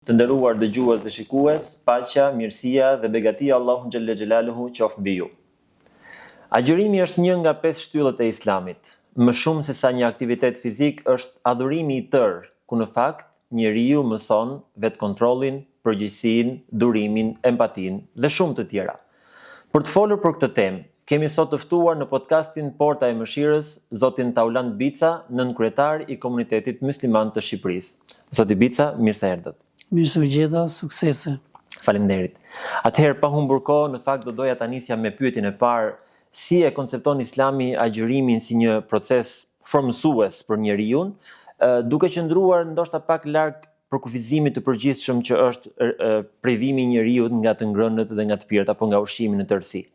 Të nderuar dëgjues dhe shikues, paqja, mirësia dhe begatia Allahu xhalla xhelaluhu qoftë mbi ju. Agjërimi është një nga 5 shtyllet e Islamit. Më shumë se sa një aktivitet fizik është adhurimi I tërë, ku në fakt njeriu mëson vetkontrollin, përgjegjësinë, durimin, empatinë dhe shumë të tjera. Për të folur për këtë temë, kemi sot të ftuar në podcastin Porta e Mëshirës zotin Tauland Bica, nënkryetar I komunitetit musliman të Shqipërisë. Zoti Bica, mirë se erdhët. Mirë se u gjeta, suksese. Faleminderit. Atëherë pa humbur kohë, në fakt do doja ta nisja me pyetjen e parë, si e koncepton Islami agjërimin si një proces formësues për njeriu, duke qëndruar ndoshta pak larg përkufizimit të përgjithshëm që është privimi I njeriu nga të ngrënët dhe nga të pirët apo nga ushqimi në tërësi.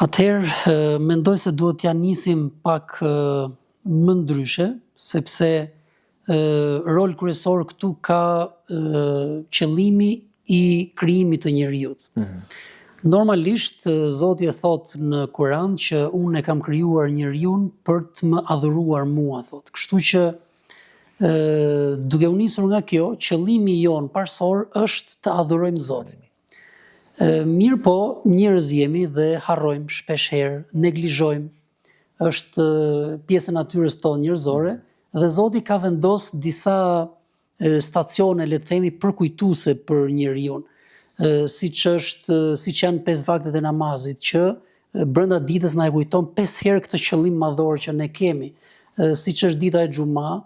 Atëherë mendoj se duhet t'ja nisim pak më ndryshe, sepse rol kryesor këtu ka qëllimi I krijimit të njeriut. Normalisht Zoti e thot në Kur'an që unë e kam krijuar njeriun për të më adhuruar mua, thot. Kështu që duke u nisur nga kjo, qëllimi jon parsor është të adhurojmë Zotin. Mirë po, njerëz jemi dhe harrojmë shpesh herë, neglizhojmë. Është pjesë e natyrës tonë njerëzore. Dhe Zoti ka vendos disa stacione, le të themi, përkujtuese për njeriu, siç janë 5 vaktet e namazit, që brenda ditës na e kujton 5 herë këtë qëllim madhor që ne kemi, siç është dita e Xhuma,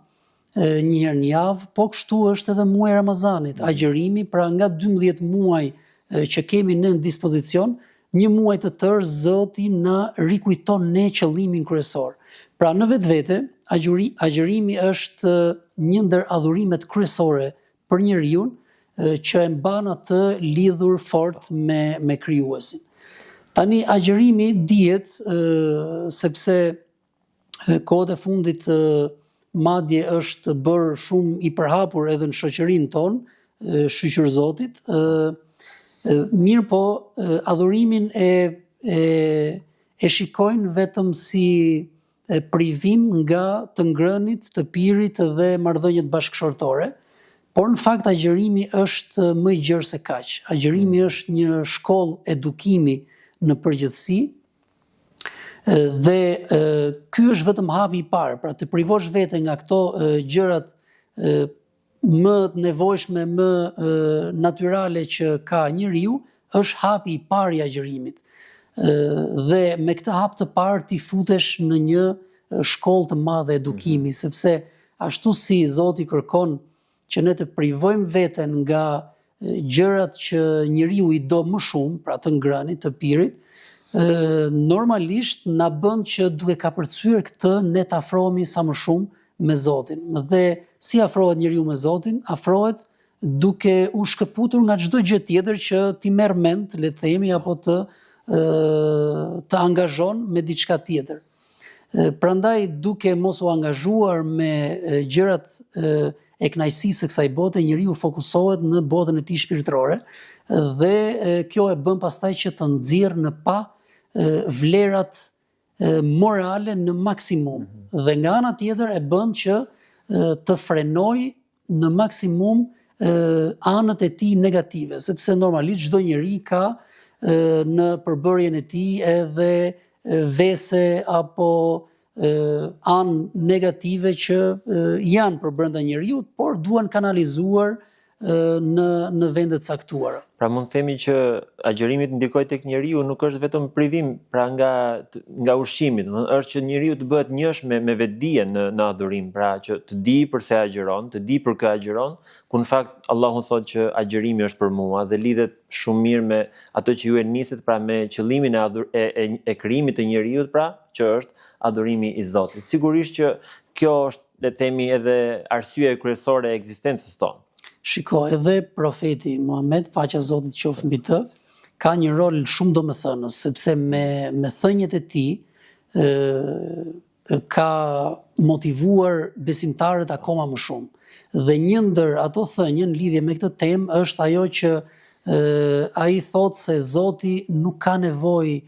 një herë në javë, po kështu është edhe muaji I Ramazanit, agjërimi, pra nga 12 muaj që kemi në dispozicion, një muaj të tërë Zoti na rikujton ne qëllimin kryesor. Pra në vetvete, agjërimi është një ndër adhurimet kryesore për njeriu që e mban atë lidhur fort me krijuesin. Tani agjërimi dihet sepse kohët e fundit madje është bërë shumë I përhapur edhe në shoqërinë tonë, shqyr Zotit. Mirë po, adhurimin e shikojnë vetëm si privim nga të ngrënit, të pirit dhe marrëdhëniet bashkëshortore, por në fakt agjërimi është më I gjerë se kaq. Agjërimi është një shkollë edukimi në përgjithësi dhe ky është vetëm hapi I parë, pra të privosh veten nga këto gjërat më të nevojshme, më natyrale që ka njeriu, është hapi I parë I agjërimit. Dhe me këtë hap të parë ti futesh në një shkollë të madhe edukimi, sepse ashtu si Zoti kërkon që ne të privojmë veten nga gjërat që njeriu I do më shumë, pra të ngrënit, të pirit, normalisht na bën që duke kapërcyer këtë ne të afrohemi sa më shumë me Zotin. Dhe si afrohet njeriu me Zotin? Afrohet duke u shkëputur nga çdo gjë tjetër që ti merr mend, le të themi, apo të angazhon me diçka tjetër. Prandaj duke mos u angazhuar me gjërat e kënaqësisë së kësaj bote, njeriu fokusohet në botën e tij shpirtërore dhe kjo e bën pastaj që të nxjerr në pa vlerat morale në maksimum. Dhe nga ana tjetër e bën që të frenoj në maksimum anët e tij negative, sepse normalisht çdo njeri ka në përbërjen e tij edhe vese apo anë negative që janë për brenda njeriu, por duhen kanalizuar në vende të caktuara. Pra mund të themi që agjërimi të ndikojë tek njeriu nuk është vetëm privim, pra nga ushqimi, domethënë është që njeriu të bëhet njësh me vetdijen në adhurim, pra që të di pse agjeron, të di për kë agjeron, ku në fakt Allahu thotë që agjërimi është për mua dhe lidhet shumë mirë me ato që ju e niset, pra me qëllimin e krijimit të njeriu, pra që është adhurimi I Zotit. Sigurisht që kjo është, le të themi, edhe arsye kryesore e ekzistencës tonë. Shiko, edhe profeti Muhammed, paqja e Zotit qoftë mbi të, ka një rol shumë domethënës, sepse me thënjet e tij ka motivuar besimtarët akoma më shumë. Dhe një ndër ato thënie në lidhje me këtë temë është ajo që ai thotë se Zoti nuk ka nevojë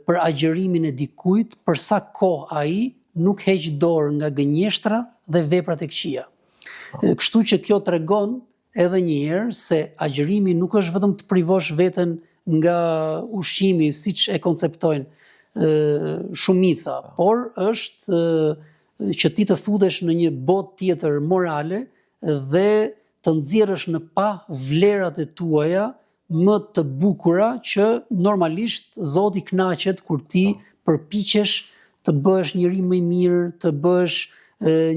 për agjërimin e dikujt për sa kohë ai nuk heq dorë nga gënjeshtra dhe veprat e këqija. Kështu që kjo tregon edhe një herë se agjërimi nuk është vetëm të privosh veten nga ushqimi siç e konceptojnë shumica, por është që ti të futesh në një botë tjetër morale dhe të nxjerrësh në pa vlerat e tuaja më të bukura që normalisht Zoti kënaqet kur ti përpiqesh të bëhesh njëri më i mirë, të bëhesh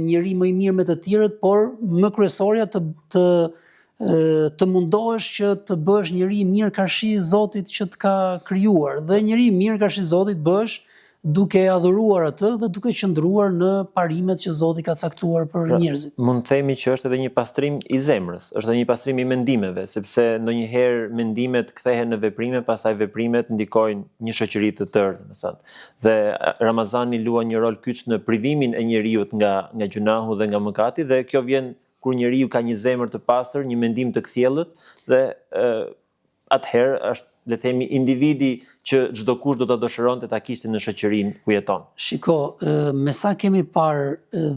njëri më i mirë me të tjerët, por më kryesorja të mundohesh që të bëhesh njëri i mirë karshi Zotit që të ka krijuar. Dhe njëri i mirë karshi Zotit bëhesh duke adhuruar atë dhe duke qëndruar në parimet që Zoti ka caktuar për njerëzit. Mund të themi që është edhe një pastrim i zemrës, është edhe një pastrim i mendimeve, sepse ndonjëherë mendimet kthehen në veprime, pastaj veprimet ndikojnë një shoqëri të tërë, domethënë. Dhe Ramazani luan një rol kyç në privimin e njeriut nga gjunahu dhe nga mëkati, dhe kjo vjen kur njeriu ka një zemër të pastër, një mendim të kthjellët dhe atëherë është, le të themi, individi që çdo kush do ta dëshironte ta kishte në shoqërinë ku jeton. Shiko, me sa kemi parë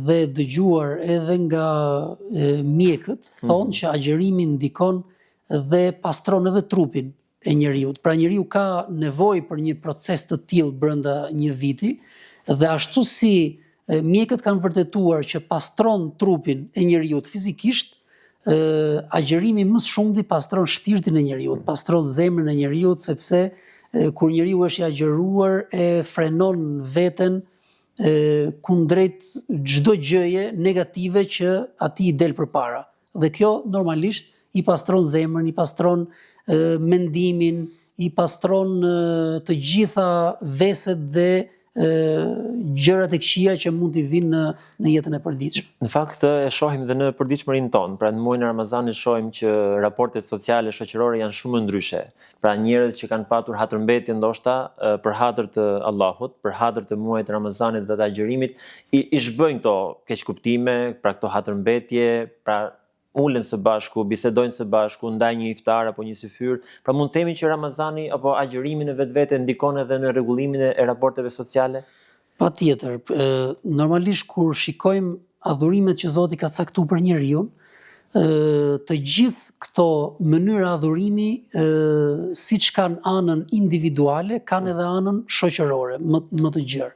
dhe dëgjuar edhe nga mjekët, thonë që agjërimi ndikon dhe pastron edhe trupin e njeriut. Pra njeriu ka nevojë për një proces të tillë brenda një viti, dhe ashtu si mjekët kanë vërtetuar që pastron trupin e njeriut fizikisht, agjërimi më së shumti pastron shpirtin e njeriut, pastron zemrën e njeriut, sepse kur njeriu është i agjëruar e frenon veten kundrejt çdo gjëje negative që atij i del përpara. Dhe kjo normalisht i pastron zemrën, i pastron mendimin, i pastron të gjitha veset dhe gjërat e këqija që mund t'i vinë në jetën e përditshme. Në fakt e shohim dhe në përditshmërinë tonë. Pra në muajin e Ramazanit shohim që raportet sociale shoqërore janë shumë ndryshe. Pra njerëzit që kanë patur hatërmbetje ndoshta për hatër të Allahut, për hatër të muajit të Ramazanit dhe të agjërimit, i zhbëjnë këto keqkuptime, pra këto hatërmbetje, pra ulen së bashku, bisedojnë së bashku, ndajnë një iftar apo një syfyr. Pra mund të themi që Ramazani apo agjërimi në vetvete ndikon edhe në rregullimin e raporteve sociale? Patjetër. Normalisht kur shikojmë adhurimet që Zoti ka caktuar për njeriu, të gjithë këto mënyra adhurimi, siç kanë anën individuale, kanë edhe anën shoqërore, më të gjerë.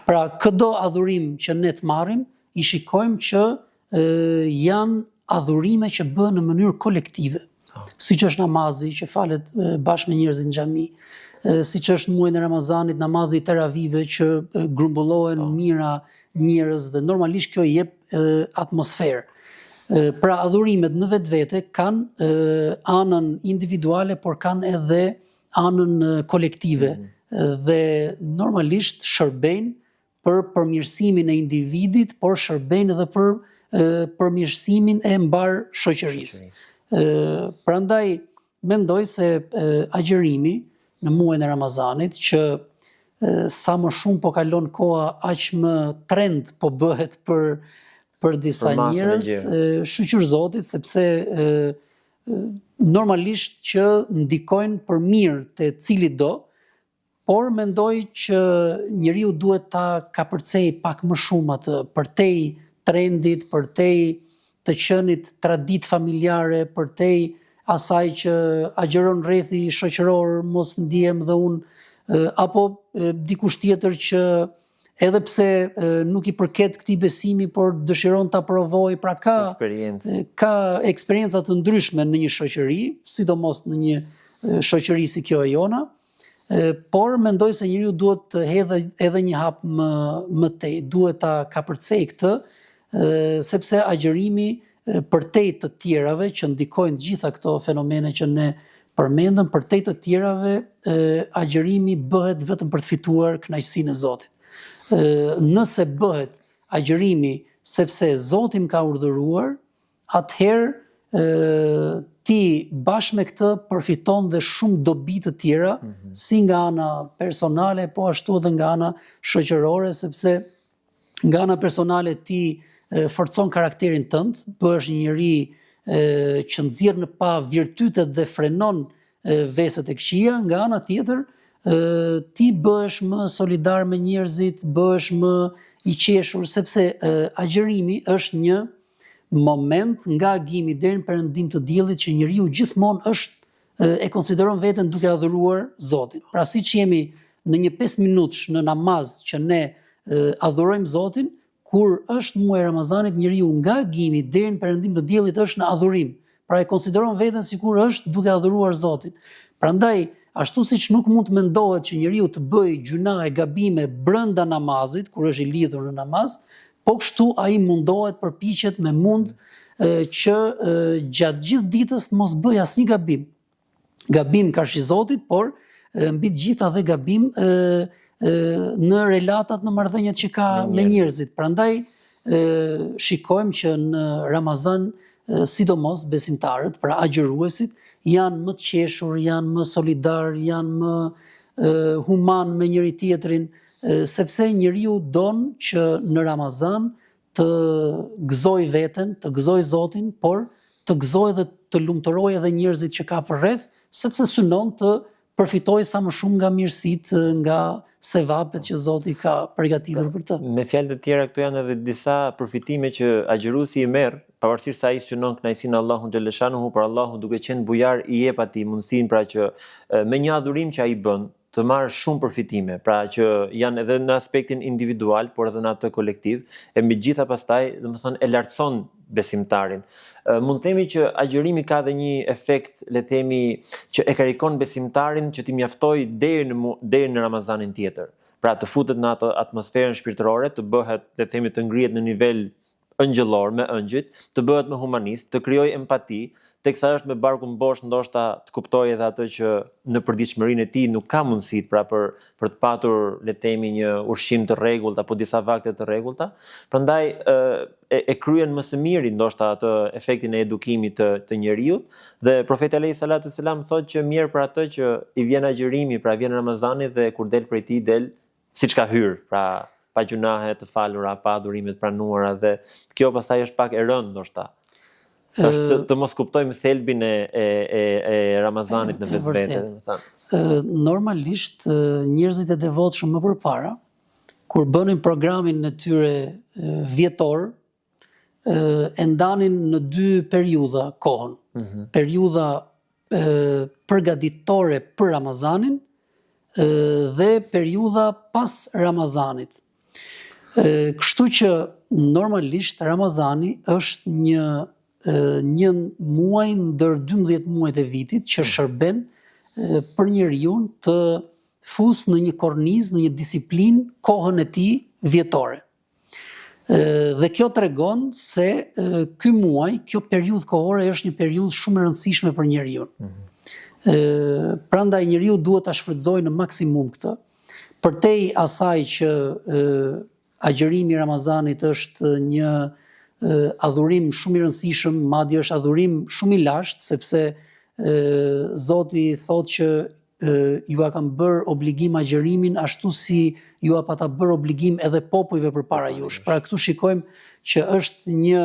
Pra çdo adhurim që ne të marrim, i shikojmë që janë adhurime që bëhen në mënyrë kolektive, siç është namazi që falet bashkë me njerëzit në xhami, siç është muaji i Ramazanit, namazi i teravive që grumbullohen mira njerëz dhe normalisht kjo i jep atmosferë. Pra adhurimet në vetvete kanë anën individuale, por kanë edhe anën kolektive dhe normalisht shërbejnë për përmirësimin e individit, por shërbejnë edhe për përmirësimin e mbar shoqërisë. Prandaj mendoj se agjërimi në muajin e Ramazanit, që sa më shumë po kalon koha, aq më trend po bëhet për disa njerëz, shqyr Zotit, sepse normalisht që ndikojnë për mirë te cili do, por mendoj që njeriu duhet ta kapërcej pak më shumë atë, përtej trendit, përtej të qenit tradit familjare, përtej asaj që agjeron rrethi shoqëror, mos ndihem dhe unë, apo dikush tjetër që edhe pse nuk i përket këtij besimi, por dëshiron ta provojë, pra ka eksperienca të ndryshme në një shoqëri, sidomos në një shoqëri si kjo e jona, por mendoj se njeriu duhet të hedhë edhe një hap më tej, duhet ta kapërcej këtë, sepse agjërimi përtej të tjerave që ndikojnë gjitha këto fenomene që ne përmendëm, përtej të tjerave agjërimi bëhet vetëm për të fituar kënaqësinë e Zotit. Nëse bëhet agjërimi sepse Zoti më ka urdhëruar, atëherë ti bashkë me këtë përfiton dhe shumë dobi të tjera, si nga ana personale, po ashtu edhe nga ana shoqërore, sepse nga ana personale ti forcon karakterin tënd, bëhesh një njeri që nxjerr në pa virtytet dhe frenon veset e këqija, nga ana tjetër ti bëhesh më solidar me njerëzit, bëhesh më i qeshur, sepse agjërimi është një moment nga agimi deri në perëndim të diellit që njeriu gjithmonë e konsideron veten duke adhuruar Zotin. Pra siç jemi në një 5 minutësh në namaz që ne adhurojmë Zotin, kur është muaji i Ramazanit, njeriu nga agimi deri në perëndim të diellit është në adhurim. Pra e konsideron veten sikur është duke adhuruar Zotin. Prandaj, ashtu siç nuk mund të mendohet që njeriu të bëjë gjunahe, gabime brenda namazit, kur është i lidhur në namaz, po kështu ai mundohet, përpiqet me mund që gjatë gjithë ditës të mos bëjë asnjë gabim. Gabim karshi Zotit, por mbi të gjitha dhe gabim në relatat, në marrëdhëniet që ka me njerëzit. Prandaj shikojmë që në Ramazan, sidomos besimtarët, pra agjëruesit, janë më të qeshur, janë më solidar, janë më human me njëri tjetrin, sepse njeriu don që në Ramazan të gëzoj veten, të gëzoj Zotin, por të gëzoj dhe të lumturoj edhe njerëzit që ka përreth, sepse synon të përfitoj sa më shumë nga mirësitë, nga sevapet që Zoti ka përgatitur për të. Me fjalë të tjera, këto janë edhe disa përfitime që agjëruesi i merr, pavarësisht se ai synon kënaqësinë Allahun xhaleshanuhu, por Allahu duke qenë bujar i jep atij mundësinë pra që me një adhurim që ai bën të marrë shumë përfitime, pra që janë edhe në aspektin individual, por edhe në atë kolektiv, e mbi gjitha pastaj, domethënë e lartëson besimtarin. Mund të themi që agjërimi ka dhe një efekt, le të themi, që e karikon besimtarin që t'i mjaftojë deri në Ramazanin tjetër. Pra të futet në atë atmosferën shpirtërore, të bëhet, le të themi, të ngrihet në nivel ëngjëllor me ëngjëjt, të bëhet më humanist, të krijojë empati, teksa është me barkun bosh, ndoshta të kuptojë edhe atë që në përditshmërinë e tij nuk ka mundësi pra për të patur, le të themi, një ushqim të rregullt apo disa vakte të rregullta. Prandaj e kryen më së miri ndoshta atë efektin e edukimit të njeriu, dhe profeti alayhi salatu selam thotë që mirë për atë që i vjen agjërimi, pra vjen Ramazani dhe kur del prej tij del siç ka hyrë, pra pa gjunahe të falura, pa adhurime të pranuara, dhe kjo pastaj është pak e rëndë ndoshta. Është të mos kuptojmë thelbin e Ramazanit në vetvete. Normalisht njerëzit e devotshëm më përpara, kur bënin programin e tyre vjetor, e ndanin në 2 periudha kohën. Periudha përgatitore për Ramazanin dhe periudha pas Ramazanit. Kështu që normalisht Ramazani është një muaj ndër 12 muajt e vitit që shërben për njeriu të fusë në një kornizë, në një disiplinë kohën e tij vjetore. Dhe kjo tregon se ky muaj, kjo periudhë kohore është një periudhë shumë e rëndësishme për njeriu. Prandaj njeriu duhet ta shfrytëzojë në maksimum këtë. Përtej asaj që agjërimi i Ramazanit është një adhurim shumë i rëndësishëm, madje është adhurim shumë i lashtë, sepse Zoti thotë që ju a kam bërë obligim agjërimin ashtu si ju a pata bërë obligim edhe popujve përpara jush. Pra këtu shikojmë që është një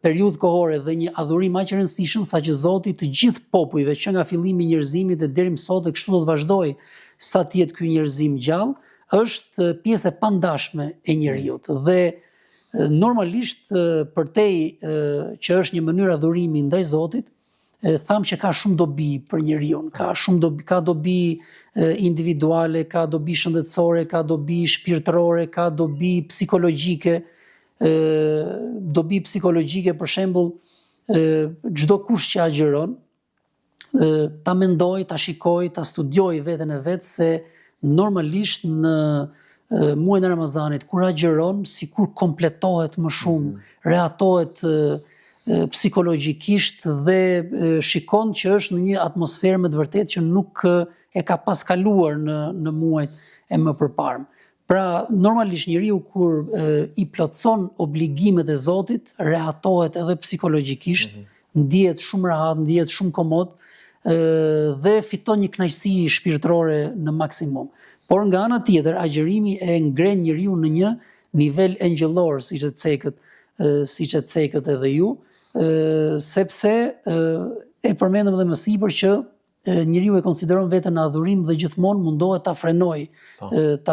periudhë kohore dhe një adhurim aq i rëndësishëm saqë Zoti të gjithë popujve që nga fillimi i njerëzimit dhe deri më sot dhe kështu do të vazhdojë sa të jetë ky njerëzim gjallë, është pjesë e pandashme e njeriut. Dhe normalisht përtej që është një mënyrë adhurimi ndaj Zotit, tham që ka shumë dobi për njeriu, ka dobi individuale, ka dobi shëndetësore, ka dobi shpirtërore, ka dobi psikologjike. Për shembull, çdo kush që agjeron, ta mendoj, ta shikoj, ta studioj veten e vet se normalisht në muajin e Ramazanit kur agjeron, sikur kompletohet më shumë, rehatohet psikologjikisht dhe shikon që është në një atmosferë me të vërtetë që nuk e ka paskaluar në muajt e më përparme. Pra, normalisht njeriu kur i plotson obligimet e Zotit, rehatohet edhe psikologjikisht, ndihet shumë rahat, ndihet shumë komod dhe fiton një kënaqësi shpirtërore në maksimum. Por nga ana tjetër, agjërimi e ngren njeriu në një nivel engjëllor, siç e cekët edhe ju, sepse e përmendëm edhe më sipër që njeriu e konsideron veten në adhurim dhe gjithmonë mundohet ta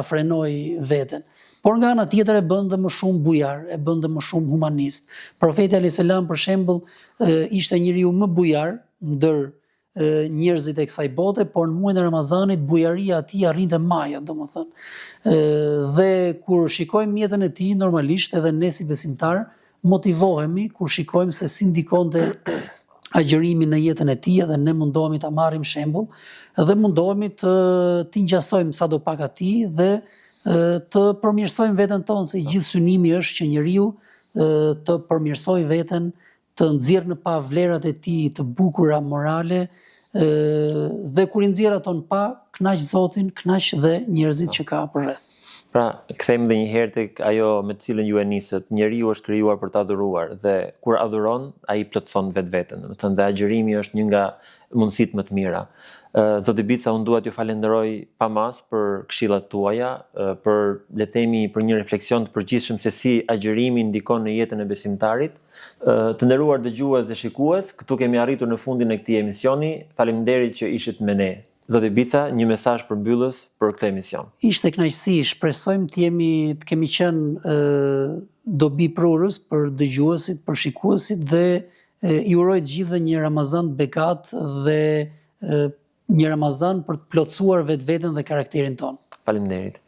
frenoj veten. por nga ana tjetër e bën dhe më shumë bujar, e bën dhe më shumë humanist. Profeti alayhis salam për shembull ishte njeriu më bujar ndër njerëzit e kësaj bote, por në muajin e Ramazanit bujaria e tij arrinte maja, domethënë. Dhe kur shikojmë jetën e tij, normalisht edhe ne si besimtar motivohemi kur shikojmë se si ndikonte agjërimi në jetën e tij dhe ne mundohemi ta marrim shembull dhe mundohemi të ngjasojmë sadopak atij dhe të përmirësojmë veten tonë, se gjithë synimi është që njeriu të përmirësojë veten, të nxjerrë në pa vlerat e tij të bukura morale, dhe kur i nxjerr ato në pa, kënaq Zotin, kënaq dhe njerëzit që ka përreth. Pra, kthejmë dhe një herë tek ajo me të cilën ju e nisët, njeriu është krijuar për të adhuruar dhe kur adhuron, ai plotëson vetveten. Domethënë dhe agjërimi është një nga mundësitë më të mira. Zoti Bica, unë dua t'ju falenderoj pa mas për këshillat tuaja, le të themi për një refleksion të përgjithshëm se si agjërimi ndikon në jetën e besimtarit. Të nderuar dëgjues dhe shikues, këtu kemi arritur në fundin e këtij emisioni. Faleminderit që ishit me ne. Zoti Bica, një mesazh përmbyllës për këtë emision. Ishte kënaqësi, shpresojmë të kemi qenë dobi prurës për dëgjuesit, për shikuesit dhe i uroj të gjithëve një Ramazan begat dhe një Ramazan për të plotësuar vetveten dhe karakterin tonë. Faleminderit.